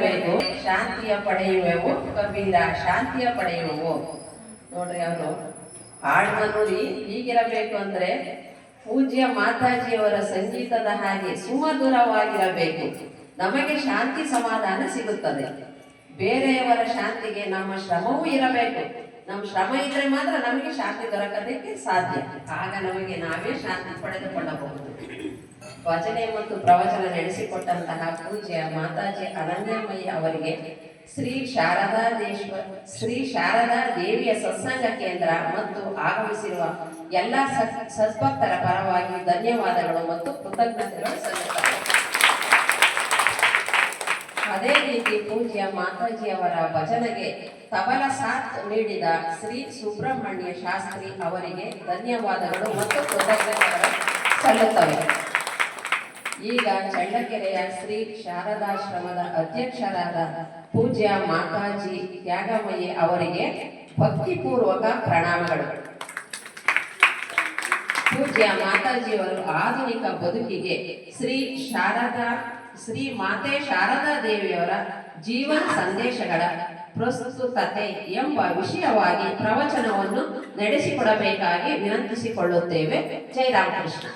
ಬೇಕು ಶಾಂತಿಯ ಪಡೆಯುವೆವು ಕಬೀರ ಶಾಂತಿಯ ಪಡೆಯುವೆವು. ನೋಡ್ರಿ ಅವರು ಹಾಡಿನ ನುಡಿ ಹೀಗಿರಬೇಕು ಅಂದ್ರೆ ಪೂಜ್ಯ ಮಾತಾಜಿಯವರ ಸಂಗೀತದ ಹಾಗೆ ಸುಮಧುರವಾಗಿರಬೇಕು. ನಮಗೆ ಶಾಂತಿ ಸಮಾಧಾನ ಸಿಗುತ್ತದೆ. ಬೇರೆಯವರ ಶಾಂತಿಗೆ ನಮ್ಮ ಶ್ರಮವೂ ಇರಬೇಕು. ನಮ್ಮ ಶ್ರಮ ಇದ್ರೆ ಮಾತ್ರ ನಮಗೆ ಶಾಂತಿ ದೊರಕದಕ್ಕೆ ಸಾಧ್ಯ. ಆಗ ನಮಗೆ ನಾವೇ ಶಾಂತಿ ಪಡೆದುಕೊಳ್ಳಬಹುದು. ಭಜನೆ ಮತ್ತು ಪ್ರವಚನ ನಡೆಸಿಕೊಟ್ಟಂತಹ ಪೂಜ್ಯ ಮಾತಾಜಿ ಅನನ್ಯಮಯಿ ಅವರಿಗೆ ಶ್ರೀ ಶಾರದಾ ದೇವಿಯ ಸತ್ಸಂಗ ಕೇಂದ್ರ ಮತ್ತು ಆಗಮಿಸಿರುವ ಎಲ್ಲ ಸದ್ಭಕ್ತರ ಪರವಾಗಿ ಧನ್ಯವಾದಗಳು ಮತ್ತು ಕೃತಜ್ಞತೆಗಳು ಸಲ್ಲುತ್ತವೆ. ಅದೇ ರೀತಿ ಪೂಜ್ಯ ಮಾತಾಜಿಯವರ ಭಜನೆಗೆ ತಬಲ ಸಾಥ್ ನೀಡಿದ ಶ್ರೀ ಸುಬ್ರಹ್ಮಣ್ಯ ಶಾಸ್ತ್ರಿ ಅವರಿಗೆ ಧನ್ಯವಾದಗಳು ಮತ್ತು ಕೃತಜ್ಞತೆಗಳು ಸಲ್ಲುತ್ತವೆ. ಈಗ ಚಳ್ಳಕೆರೆಯ ಶ್ರೀ ಶಾರದಾಶ್ರಮದ ಅಧ್ಯಕ್ಷರಾದ ಪೂಜ್ಯ ಮಾತಾಜಿ ತ್ಯಾಗಮಯಿ ಅವರಿಗೆ ಭಕ್ತಿಪೂರ್ವಕ ಪ್ರಣಾಮಗಳು. ಪೂಜ್ಯ ಮಾತಾಜಿಯವರು ಆಧುನಿಕ ಬದುಕಿಗೆ ಶ್ರೀ ಮಾತೆ ಶಾರದಾ ದೇವಿಯವರ ಜೀವನ ಸಂದೇಶಗಳ ಪ್ರಸ್ತುತತೆ ಎಂಬ ವಿಷಯವಾಗಿ ಪ್ರವಚನವನ್ನು ನಡೆಸಿಕೊಡಬೇಕಾಗಿ ವಿನಂತಿಸಿಕೊಳ್ಳುತ್ತೇವೆ. ಜೈ ರಾಮಕೃಷ್ಣ.